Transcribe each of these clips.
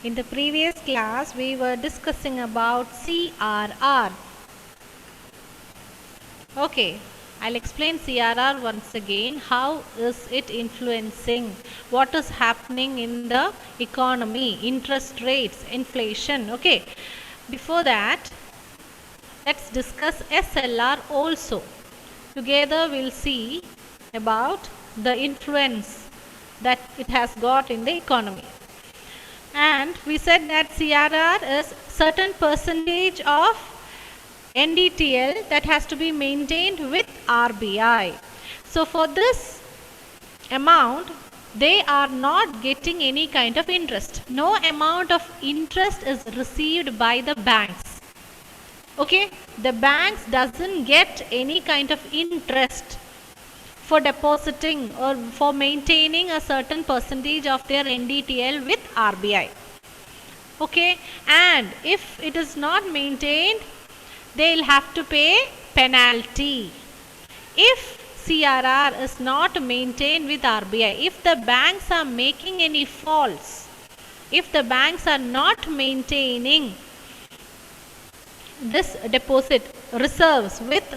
In the previous class, we were discussing about CRR. Okay, I'll explain CRR once again. How is it influencing? What is happening in the economy? Interest rates, inflation. Okay, before that, let's discuss SLR also. Together, we'll see about the influence that it has got in the economy. And we said that CRR is certain percentage of NDTL that has to be maintained with RBI. So for this amount, they are not getting any kind of interest. No amount of interest is received by the banks. Okay, the banks doesn't get any kind of interest for depositing or for maintaining a certain percentage of their NDTL with RBI. Okay, and if it is not maintained, they will have to pay penalty. If CRR is not maintained with RBI, if the banks are making any faults, if the banks are not maintaining this deposit reserves with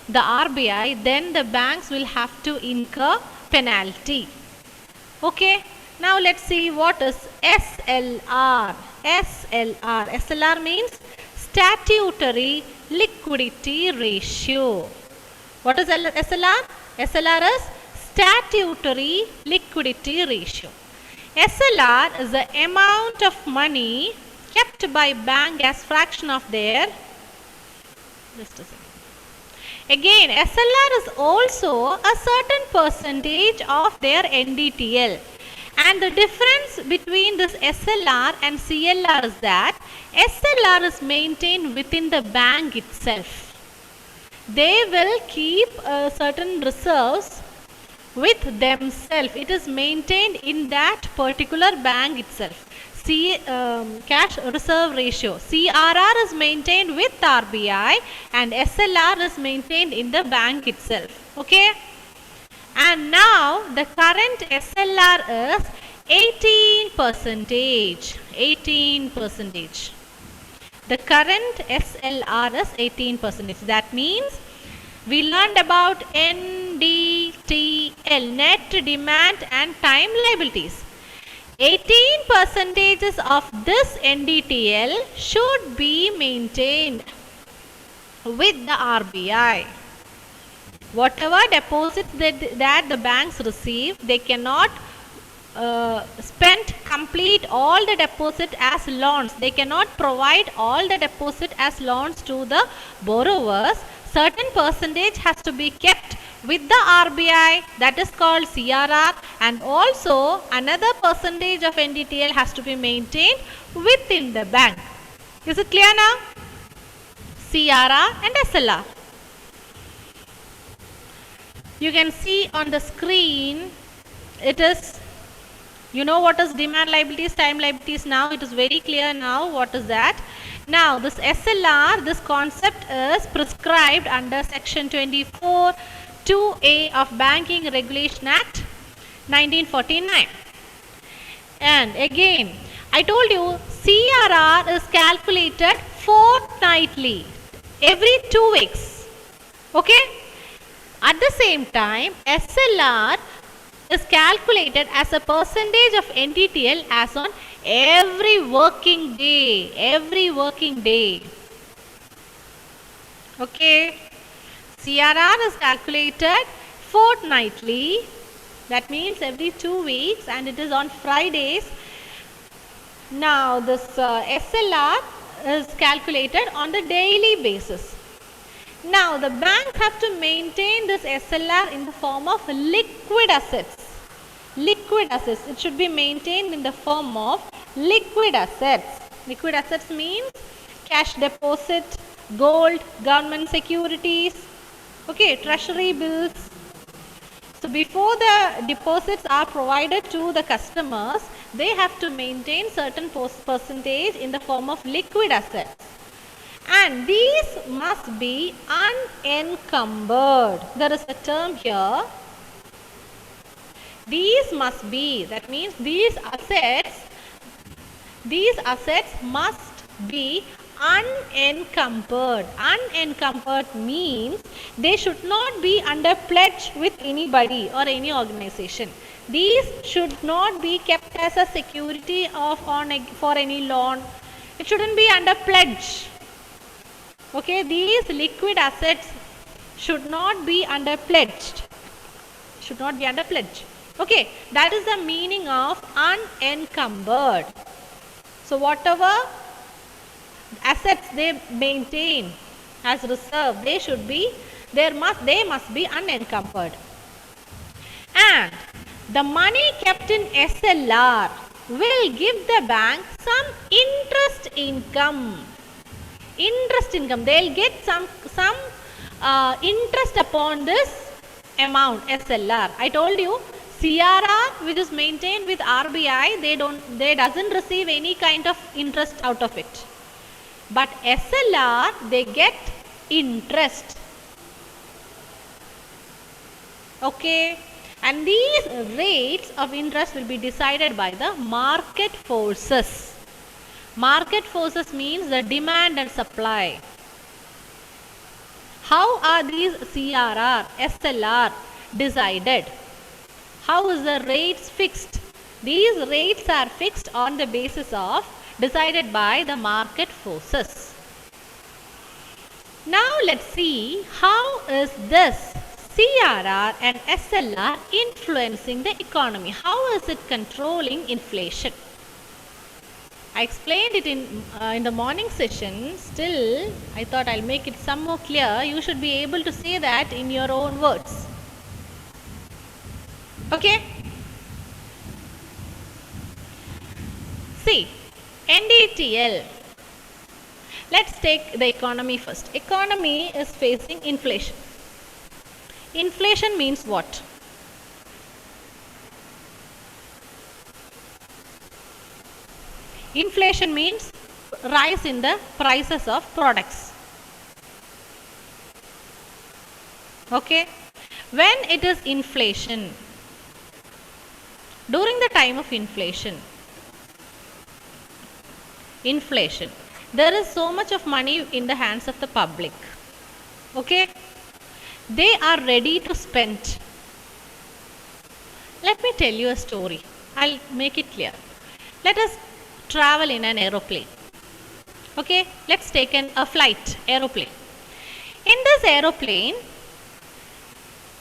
the RBI, then the banks will have to incur penalty. Okay, now let's see what is SLR. SLR means statutory liquidity ratio. What is SLR? SLR is statutory liquidity ratio. SLR is the amount of money kept by bank as fraction of their, just a second. Again, SLR is also a certain percentage of their NDTL. And the difference between this SLR and CLR is that SLR is maintained within the bank itself. They will keep certain reserves with themselves. It is maintained in that particular bank itself. Cash reserve ratio, CRR is maintained with RBI and SLR is maintained in the bank itself. Okay, and now the current SLR is 18%. 18%. The current SLR is 18%. That means we learned about NDTL, net demand and time liabilities. 18% of this NDTL should be maintained with the RBI. Whatever deposits that the banks receive, they cannot spend complete all the deposit as loans. They cannot provide all the deposit as loans to the borrowers. Certain percentage has to be kept with the RBI, that is called CRR, and also another percentage of NDTL has to be maintained within the bank. Is it clear now? CRR and SLR. You can see on the screen, it is, you know what is demand liabilities, time liabilities now. It is very clear now what is that. Now this SLR, this concept is prescribed under section 24 2A of Banking Regulation Act 1949. And again, I told you CRR is calculated fortnightly, every 2 weeks. Okay? At the same time, SLR is calculated as a percentage of NDTL as on every working day. Every working day. Okay? CRR is calculated fortnightly. That means every 2 weeks, and it is on Fridays. Now this SLR is calculated on the daily basis. Now the banks have to maintain this SLR in the form of liquid assets. Liquid assets. It should be maintained in the form of liquid assets. Liquid assets means cash deposit, gold, government securities, okay, treasury bills. So before the deposits are provided to the customers, they have to maintain certain percentage in the form of liquid assets. And these must be unencumbered. There is a term here. These must be, that means these assets These assets must be unencumbered. Unencumbered means they should not be under pledge with anybody or any organization. These should not be kept as a security for any loan. It shouldn't be under pledge. Okay, these liquid assets should not be under pledged. Should not be under pledge. Okay, that is the meaning of unencumbered. So whatever assets they maintain as reserve, they must be unencumbered. And the money kept in SLR will give the bank some interest income. Interest income. They will get some interest upon this amount SLR. I told you CRR, which is maintained with RBI, they doesn't receive any kind of interest out of it. But SLR, they get interest. Okay. And these rates of interest will be decided by the market forces. Market forces means the demand and supply. How are these CRR, SLR decided? How is the rates fixed? These rates are fixed on the basis of decided by the market forces. Now let's see how is this CRR and SLR influencing the economy. How is it controlling inflation? I explained it in the morning session. Still, I thought I'll make it some more clear. You should be able to say that in your own words. Okay? See, NDTL. Let's take the economy first. Economy is facing inflation. Inflation means what? Inflation means rise in the prices of products. Okay? When it is inflation, during the time of inflation, there is so much of money in the hands of the public. Okay? They are ready to spend. Let me tell you a story. I'll make it clear. Let us travel in an aeroplane. Okay, let's take a flight aeroplane. In this aeroplane,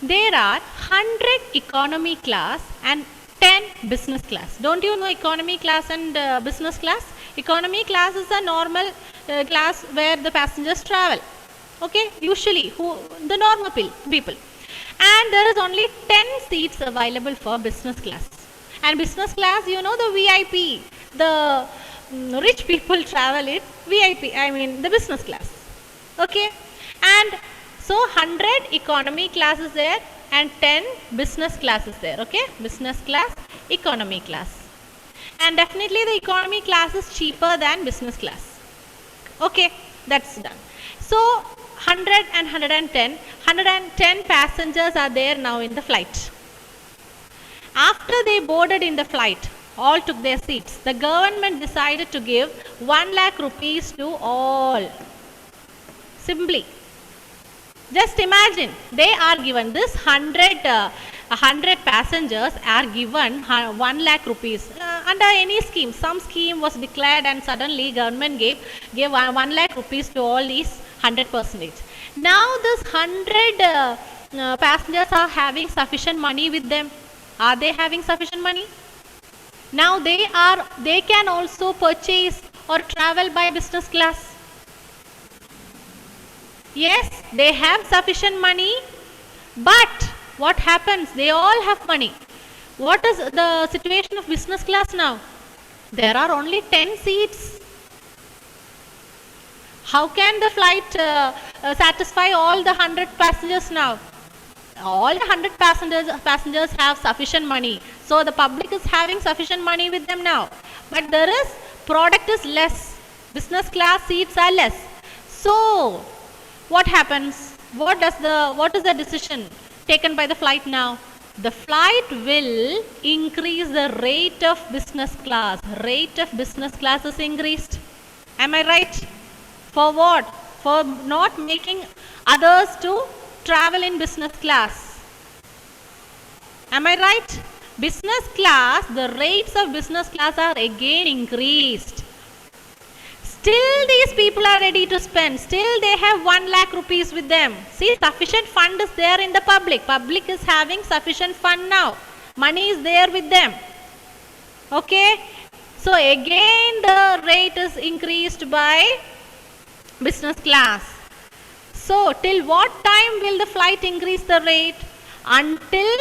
there are 100 economy class and 10 business class. Don't you know economy class and business class? Economy class is a normal class where the passengers travel. Okay, usually the normal people. And there is only 10 seats available for business class. And business class, you know, the VIP, the rich people travel in VIP, I mean the business class. Okay, and so 100 economy classes there and 10 business classes there. Okay, business class, economy class. And definitely the economy class is cheaper than business class. Okay, that's done. So 100 and 110 passengers are there now in the flight. After they boarded in the flight, all took their seats. The government decided to give 1 lakh rupees to all. Simply. Just imagine, they are given this 100 passengers are given 1 lakh rupees under any scheme. Some scheme was declared and suddenly government gave 1 lakh rupees to all these 100%. Now this 100 passengers are having sufficient money with them. Are they having sufficient money? Now they can also purchase or travel by business class. Yes, they have sufficient money, but what happens? They all have money. What is the situation of business class now? There are only 10 seats. How can the flight satisfy all the 100 passengers now? All the 100 passengers have sufficient money. So the public is having sufficient money with them now. But product is less. Business class seats are less. So what happens? What is the decision taken by the flight now? The flight will increase the rate of business class. Rate of business class is increased. Am I right? For what? For not making others to travel in business class. Am I right? Business class, the rates of business class are again increased. Still these people are ready to spend. Still they have 1 lakh rupees with them. See, sufficient fund is there in the public. Public is having sufficient fund now. Money is there with them. Okay. So again the rate is increased by business class. So till what time will the flight increase the rate? Until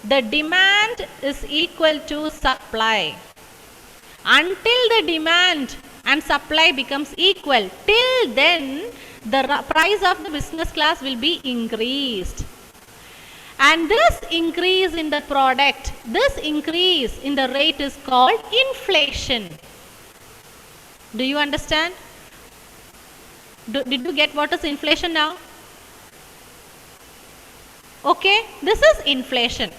the demand is equal to supply. Until the demand and supply becomes equal, till then the price of the business class will be increased. And this increase in the product, this increase in the rate is called inflation. Do you understand? Did you get what is inflation now? Okay, this is inflation.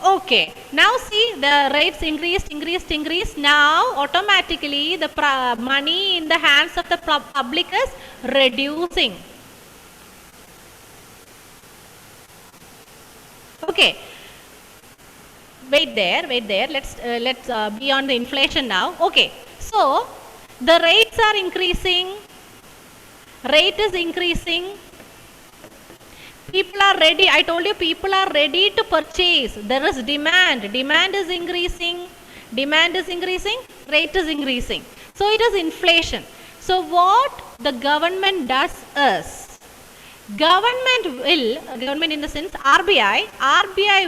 Okay, now see the rates increased. Now automatically the money in the hands of the public is reducing. Okay, wait there. Let's be on the inflation now. Okay, so the rates are increasing. Rate is increasing. People are ready. I told you people are ready to purchase. There is demand. Demand is increasing. Demand is increasing. Rate is increasing. So it is inflation. So what the government does is, government in the sense RBI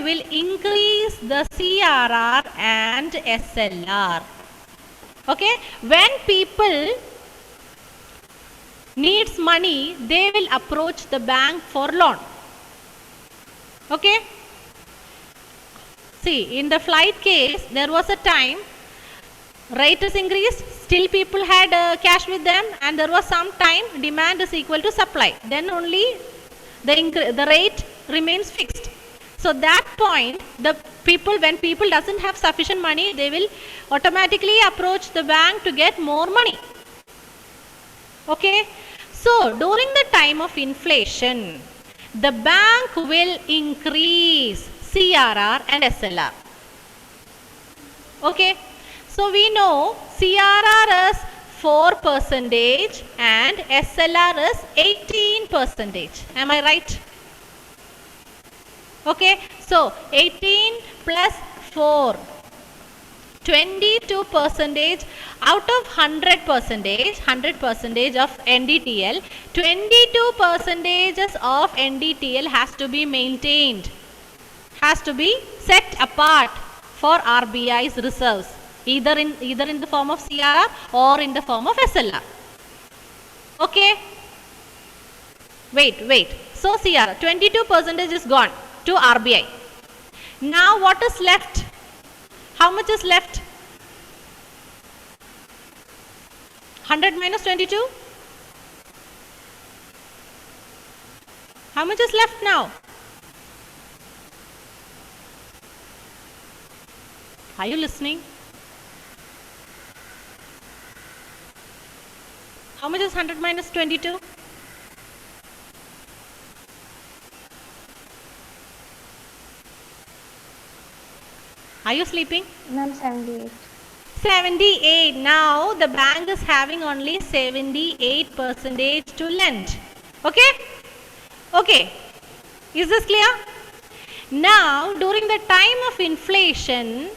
will increase the CRR and SLR. Okay. When people needs money, they will approach the bank for loan. Okay. See, in the flight case, there was a time rate is increased, still people had cash with them, and there was some time demand is equal to supply. Then only the rate remains fixed. So that point, when people doesn't have sufficient money, they will automatically approach the bank to get more money. Okay. So during the time of inflation, the bank will increase CRR and SLR. Okay. So we know CRR is 4% and SLR is 18%. Am I right? Okay. So 18 plus 4. 22% out of 100% of NDTL, 22% of NDTL has to be maintained, has to be set apart for RBI's reserves, either in the form of CRR or in the form of SLR. Okay. Wait. So CRR 22% is gone to RBI. Now what is left? How much is left? 100 minus 22? How much is left now? Are you listening? How much is 100 minus 22? Are you sleeping? Ma'am, 78. 78. Now the bank is having only 78% to lend. Okay? Okay. Is this clear? Now during the time of inflation,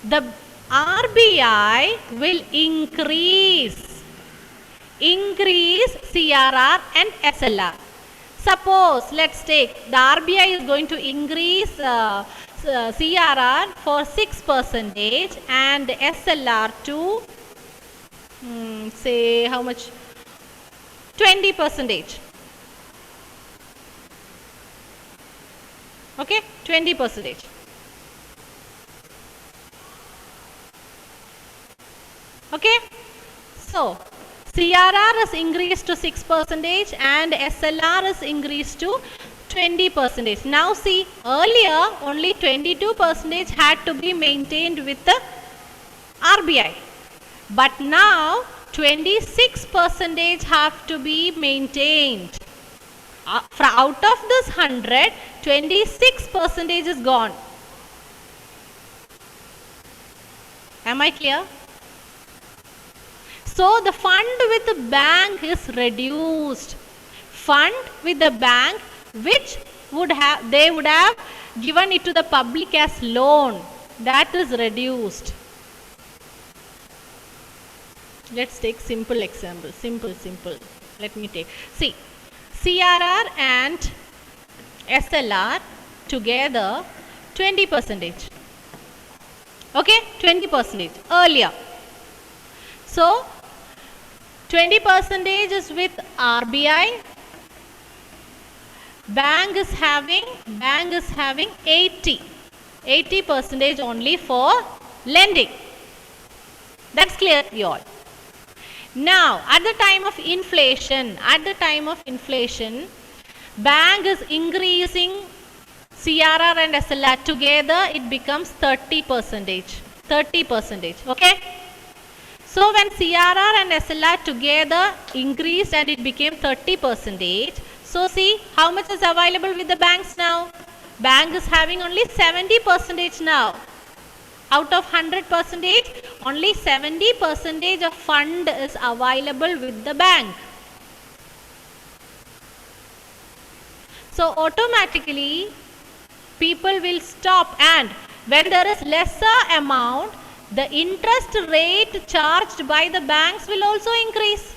the RBI will increase CRR and SLR. Suppose let's take the RBI is going to increase CRR for 6% and SLR to say how much? 20%. Okay, 20%. Okay, so CRR is increased to 6% and SLR is increased to 20%. Now see, earlier only 22% had to be maintained with the RBI. But now 26% have to be maintained. Out of this 100, 26% is gone. Am I clear? So the fund with the bank is reduced. Fund with the bank which they would have given it to the public as loan, that is reduced. Let's take simple example. Simple. Let me take. See, CRR and SLR together 20%. Okay, 20% earlier. So 20% is with RBI. Bank is having 80% only for lending. That's clear to you all. Now at the time of inflation, bank is increasing CRR and SLR together, it becomes 30%. Okay. So when CRR and SLR together increased and it became 30%, so see how much is available with the banks now. Bank is having only 70% now. Out of 100%, only 70% of fund is available with the bank. So automatically people will stop, and when there is lesser amount, the interest rate charged by the banks will also increase.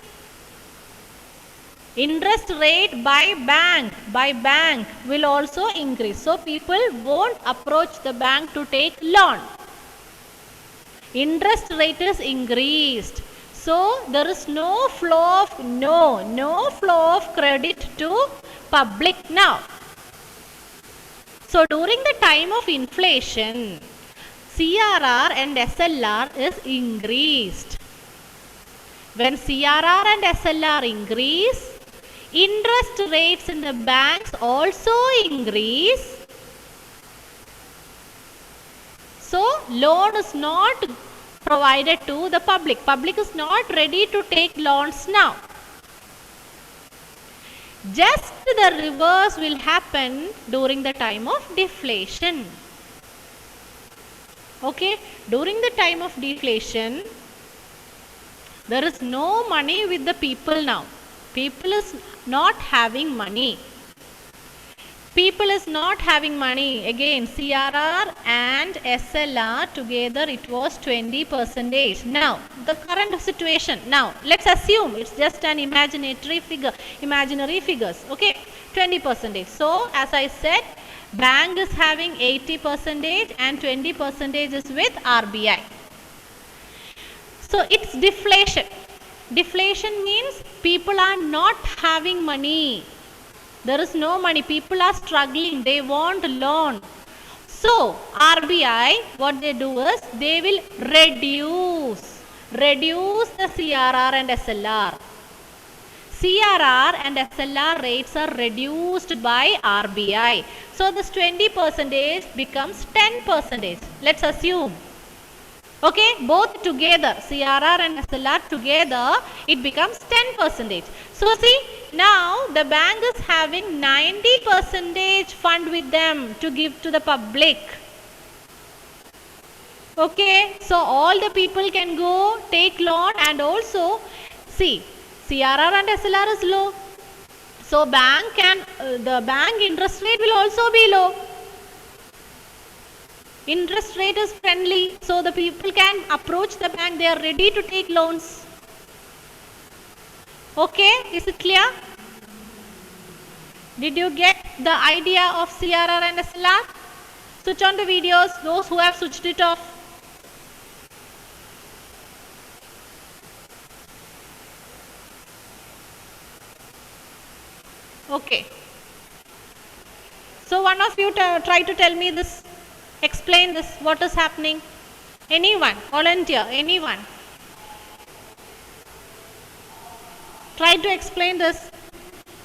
Interest rate by bank will also increase. So people won't approach the bank to take loan. Interest rate is increased. So there is no flow of credit to public now. So during the time of inflation, CRR and SLR is increased. When CRR and SLR increase, interest rates in the banks also increase. So loan is not provided to the public. Public is not ready to take loans now. Just the reverse will happen during the time of deflation. Okay, during the time of deflation, there is no money with the people now. People is not having money. Again, CRR and SLR together it was 20%. Now, the current situation. Now, let's assume it's just an imaginary figures. Okay, 20%. So, as I said, bank is having 80% and 20% is with RBI. So, it's deflation. Deflation means people are not having money. There is no money. People are struggling. They want loan. So, RBI, what they do is, they will reduce the CRR and SLR. CRR and SLR rates are reduced by RBI. So, this 20% becomes 10%. Let's assume. Okay, both together, CRR and SLR together, it becomes 10%. So, see, now the bank is having 90% fund with them to give to the public. Okay, so all the people can go take loan, and also, see, CRR and SLR is low. So, the bank interest rate will also be low. Interest rate is friendly, so the people can approach the bank. They are ready to take loans. Okay, is it clear? Did you get the idea of CRR and SLR? Switch on the videos, those who have switched it off. Okay. So one of you try to tell me this. Explain this, what is happening? Anyone? Volunteer? Anyone? Try to explain this.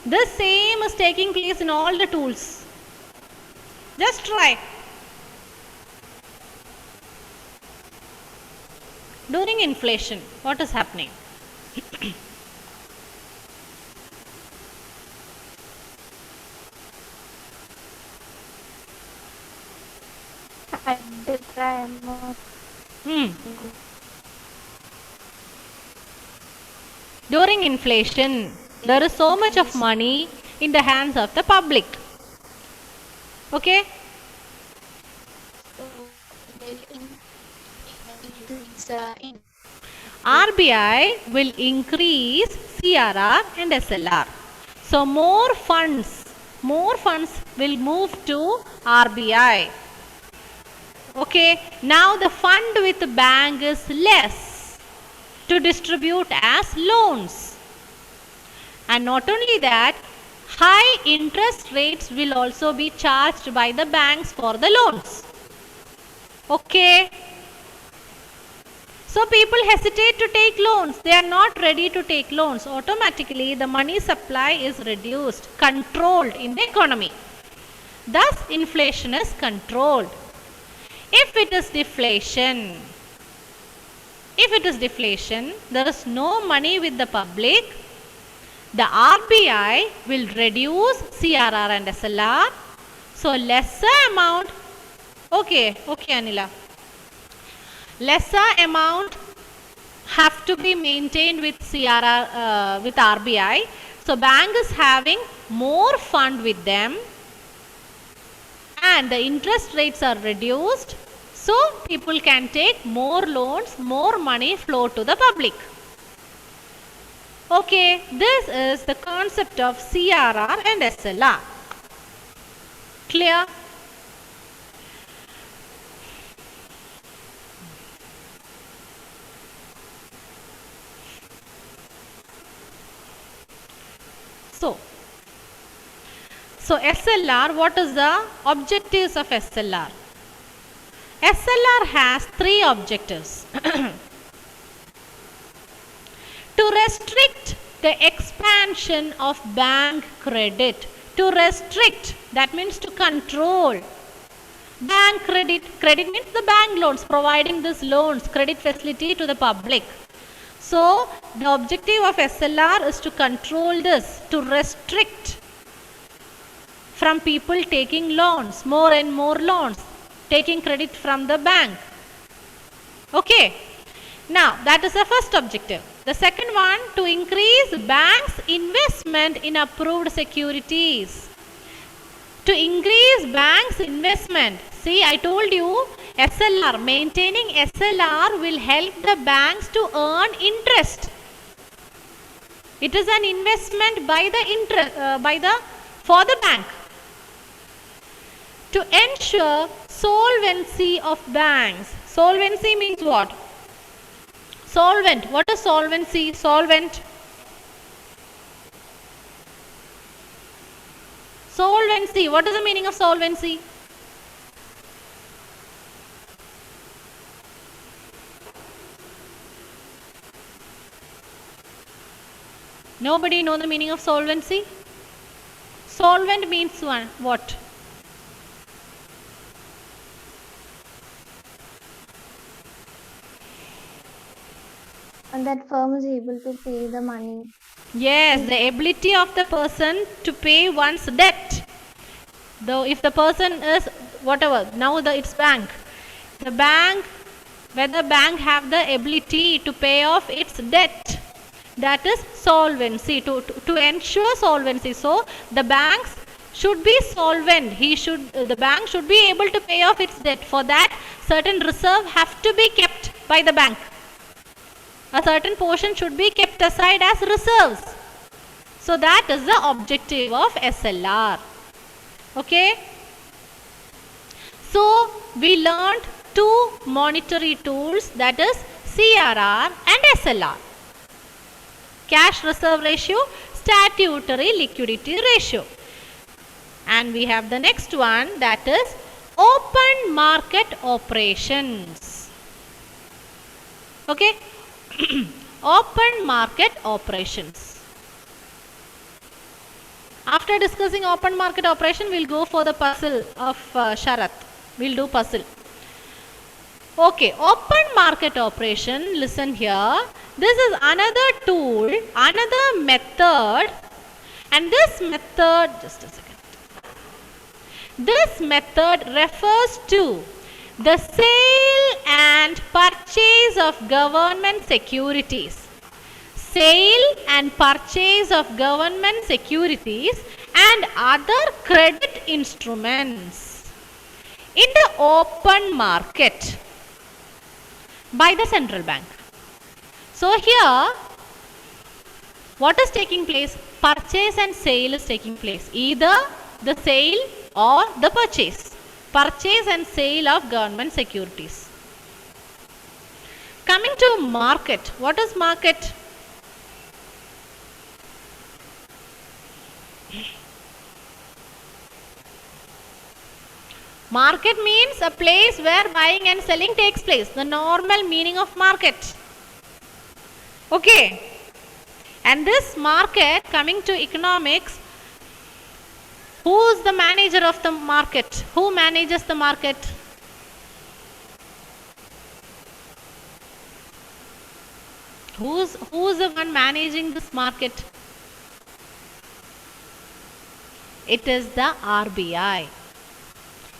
This same is taking place in all the tools. Just try. During inflation, what is happening? At the time of Hmm. During inflation, there is so much of money in the hands of the public. Okay? RBI will increase CRR and SLR. So more funds will move to RBI. Okay, now the fund with the bank is less to distribute as loans. And not only that, high interest rates will also be charged by the banks for the loans. Okay. So people hesitate to take loans. They are not ready to take loans. Automatically the money supply is reduced, controlled in the economy. Thus inflation is controlled. If it is deflation, there is no money with the public, the RBI will reduce CRR and SLR. So lesser amount, okay Anila. Lesser amount have to be maintained with CRR, with RBI. So bank is having more fund with them and the interest rates are reduced. So people can take more loans, more money flow to the public. Okay, this is the concept of CRR and SLR. Clear? So SLR, what is the objectives of SLR? SLR has three objectives. To restrict the expansion of bank credit. To restrict, that means to control. Bank credit, credit means the bank loans, providing these loans, credit facility to the public. So the objective of SLR is to control this, to restrict from people taking loans, more and more loans, taking credit from the bank. Okay. Now that is the first objective. The second one, to increase banks' investment in approved securities. To increase banks' investment. See, I told you SLR, maintaining SLR will help the banks to earn interest. It is an investment by the for the bank. To ensure solvency of banks. Solvency means what? Solvent. What is solvency? Solvent. Solvency. What is the meaning of solvency? Nobody know the meaning of solvency? Solvent means what? and that firm is able to pay the money. Yes, the ability of the person to pay one's debt. Though if the person is whatever, now it's bank. The bank, whether bank have the ability to pay off its debt, that is solvency, to ensure solvency. So the banks should be solvent. The bank should be able to pay off its debt. For that, certain reserve have to be kept by the bank. A certain portion should be kept aside as reserves. So that is the objective of SLR. Okay. So we learned two monetary tools, that is CRR and SLR. Cash reserve ratio, statutory liquidity ratio. And we have the next one, that is open market operations. Okay. Open market operations. After discussing open market operation, we'll go for the puzzle of Sharath. We'll do puzzle. Okay, open market operation, listen here. This is another tool, another method, and this method, just a second. This method refers to the sale and purchase of government securities. Sale and purchase of government securities and other credit instruments in the open market by the central bank. So here, what is taking place? Purchase and sale is taking place. Either the sale or the purchase. Purchase and sale of government securities. Coming to market. What is market? Market means a place where buying and selling takes place. The normal meaning of market. Okay. And this market, coming to economics, who is the manager of the market? Who manages the market? Who is the one managing this market? It is the RBI.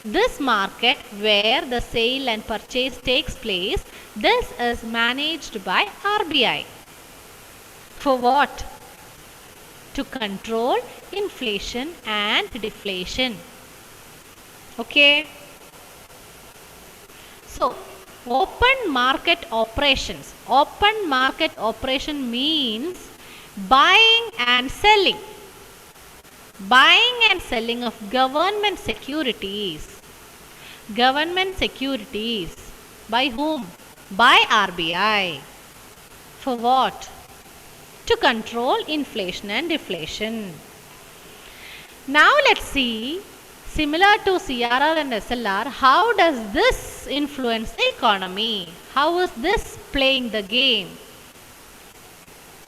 This market where the sale and purchase takes place, this is managed by RBI. For what? To control inflation and deflation. Okay. So, open market operations. Open market operation means buying and selling. Buying and selling of government securities. Government securities. By whom? By RBI. For what? To control inflation and deflation. Now let's see, similar to CRR and SLR, how does this influence the economy? How is this playing the game?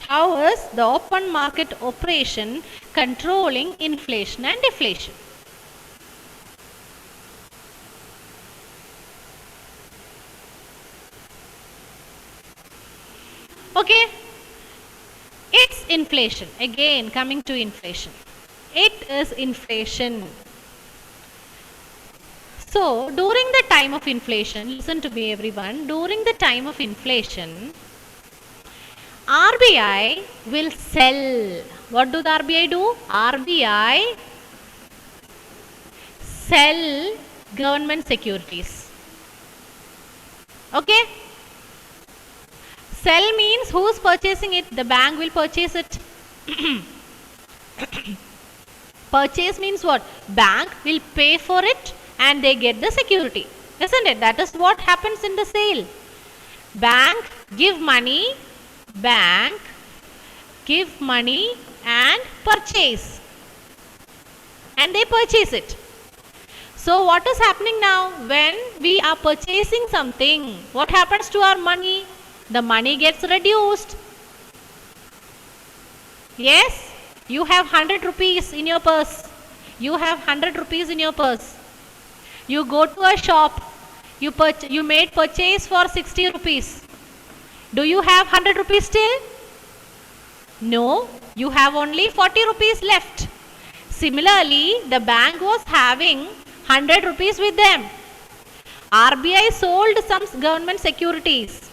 How is the open market operation controlling inflation and deflation? Okay. It's inflation. Again, coming to inflation. It is inflation. So, during the time of inflation, listen to me everyone, during the time of inflation, RBI will sell. What do the RBI do? RBI sell government securities. Okay? Sell means who is purchasing it? The bank will purchase it. Purchase means what? Bank will pay for it and they get the security. Isn't it? That is what happens in the sale. Bank give money and purchase. And they purchase it. So what is happening now? When we are purchasing something, what happens to our money? The money gets reduced. Yes, you have 100 rupees in your purse. You have 100 rupees in your purse. You go to a shop. You made purchase for 60 rupees. Do you have 100 rupees still? No, you have only 40 rupees left. Similarly, the bank was having 100 rupees with them. RBI sold some government securities.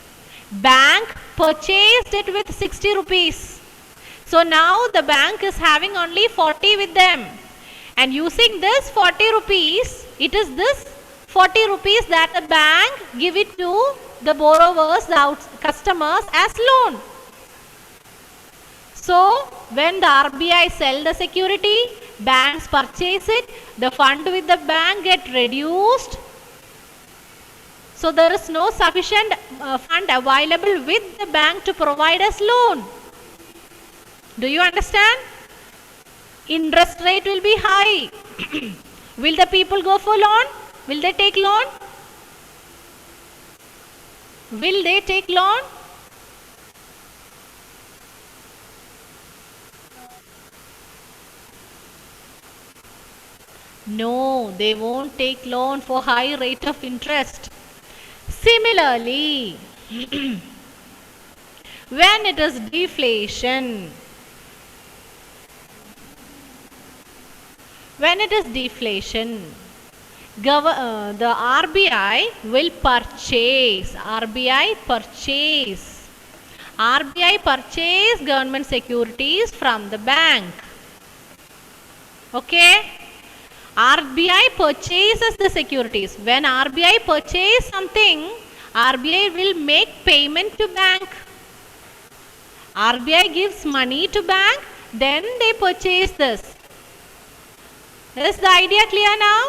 Bank purchased it with 60 rupees. So now the bank is having only 40 with them. And using this 40 rupees, it is this 40 rupees that the bank give it to the borrowers, the customers as loan. So when the RBI sell the security, banks purchase it, the fund with the bank get reduced. So there is no sufficient fund available with the bank to provide us loan. Do you understand? Interest rate will be high. Will the people go for loan? Will they take loan? Will they take loan? No, they won't take loan for high rate of interest. Similarly, when it is deflation, when it is deflation, the RBI will purchase, RBI purchase government securities from the bank. Okay? RBI purchases the securities. When RBI purchases something, RBI will make payment to bank. RBI gives money to bank, then they purchase this. Is the idea clear now?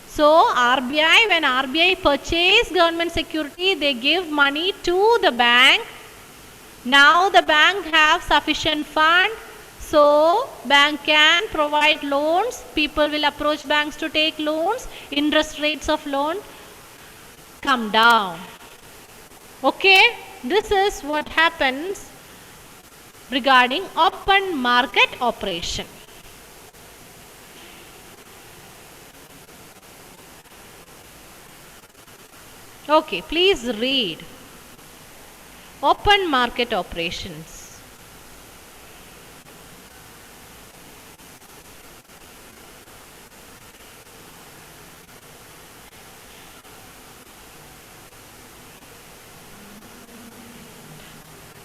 So RBI, when RBI purchase government security, they give money to the bank. Now the bank have sufficient fund, so bank can provide loans. People will approach banks to take loans. Interest rates of loan come down. Okay, this is what happens regarding open market operation. Okay, please read. Open market operations.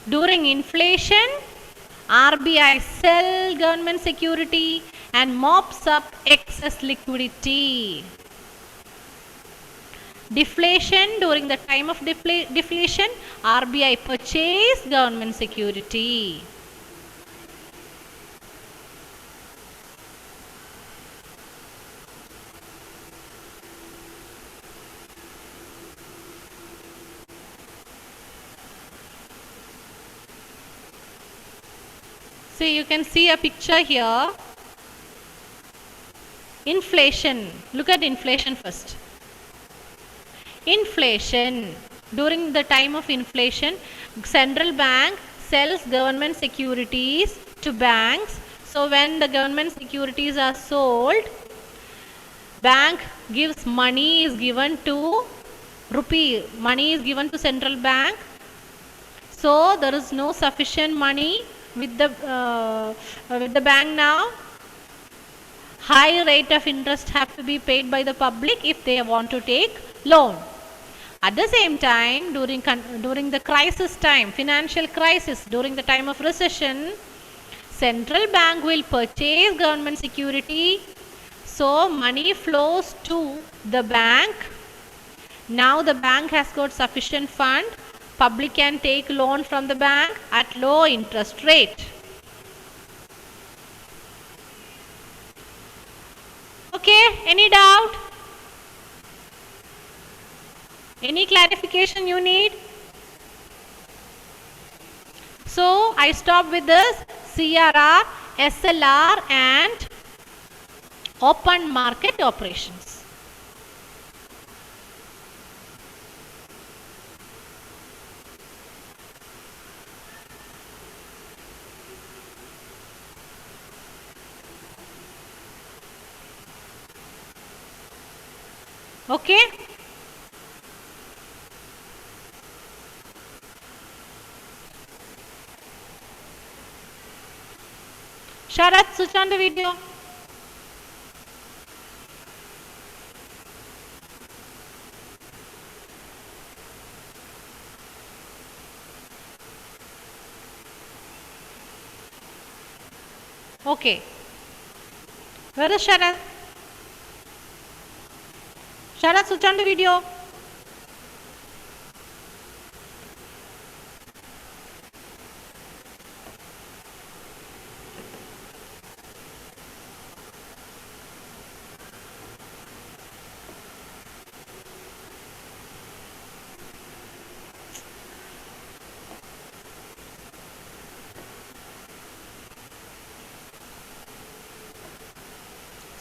During inflation, RBI sell government security and mops up excess liquidity. Deflation, during the time of deflation, RBI purchase government security. So you can see a picture here. Inflation. Look at inflation first. Inflation. During the time of inflation, central bank sells government securities to banks. So when the government securities are sold, bank gives money is given to rupee. Money is given to central bank. So there is no sufficient money with the bank now. High rate of interest have to be paid by the public if they want to take loan. At the same time, during the crisis time, financial crisis, during the time of recession, central bank will purchase government security. So money flows to the bank. Now the bank has got sufficient fund. Public can take loan from the bank at low interest rate. Okay, any doubt? Any clarification you need? So I stop with this CRR, SLR and open market operations. Okay? Sharat, switch on the video. Okay. Where is Sharat? Sharat, switch on the video.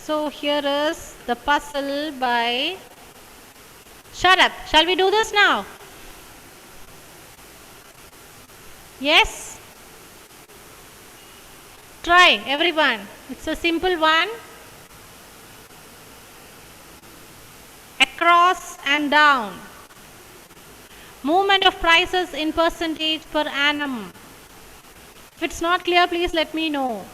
So here is the puzzle by Sharat. Shall we do this now? Yes? Try, everyone. It's a simple one. Across and down. Movement of prices in percentage per annum. If it's not clear, please let me know.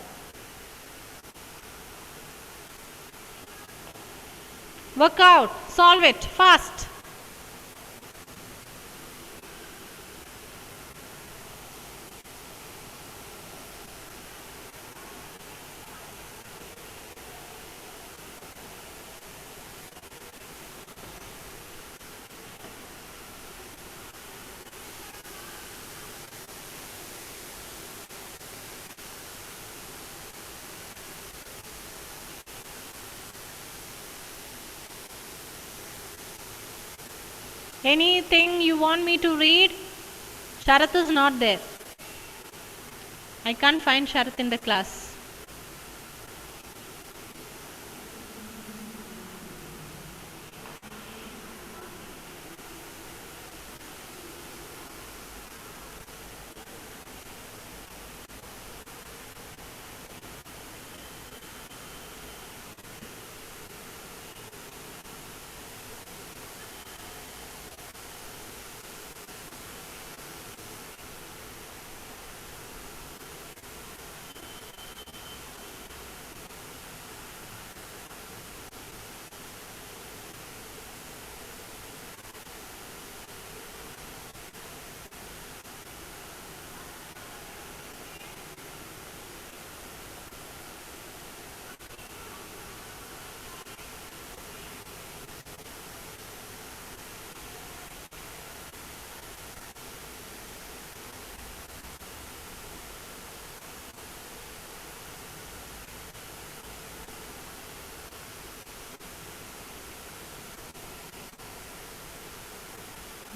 Work out. Solve it fast. Anything you want me to read? Sharath is not there. I can't find Sharath in the class.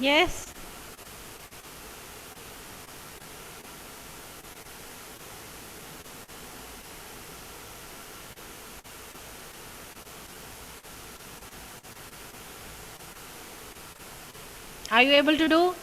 Yes. Are you able to do?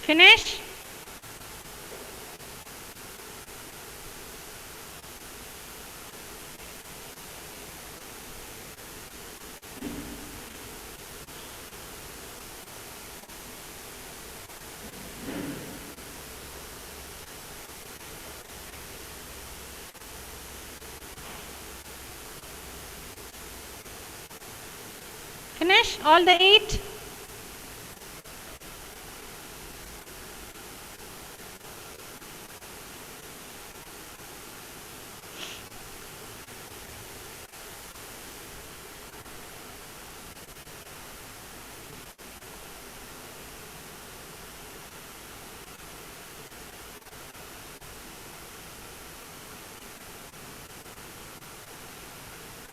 Finish? Finish all the 8?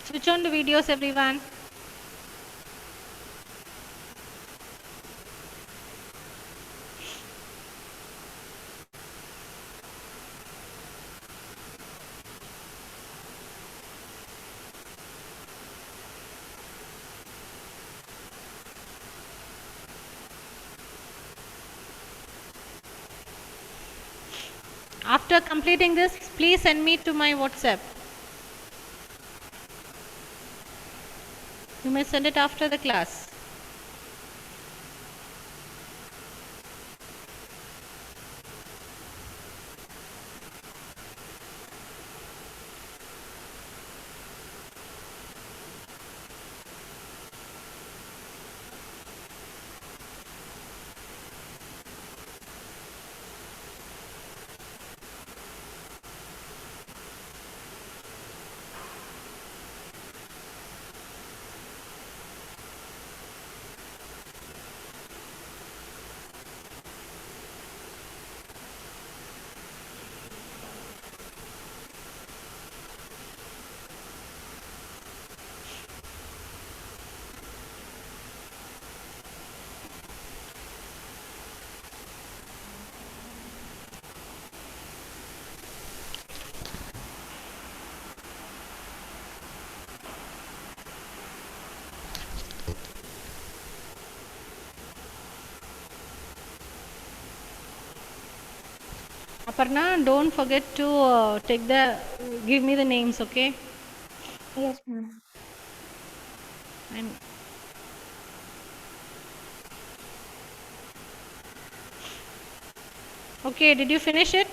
Switch on the videos, everyone. After completing this, please send me to my WhatsApp. You may send it after the class. Aparna, don't forget to give me the names, okay? Yes, ma'am. And okay, did you finish it?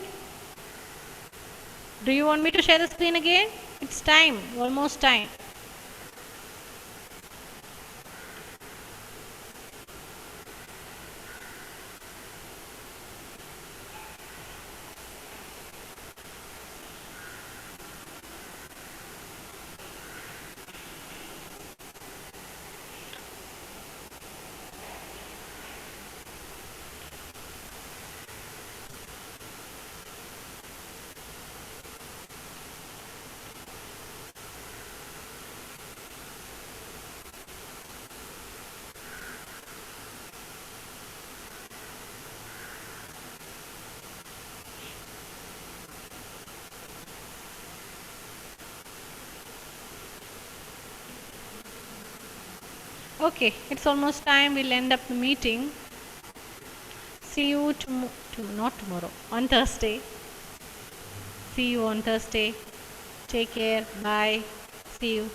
Do you want me to share the screen again? It's time, almost time. Okay, it's almost time. We'll end up the meeting. See you not tomorrow, on Thursday. See you on Thursday. Take care. Bye. See you.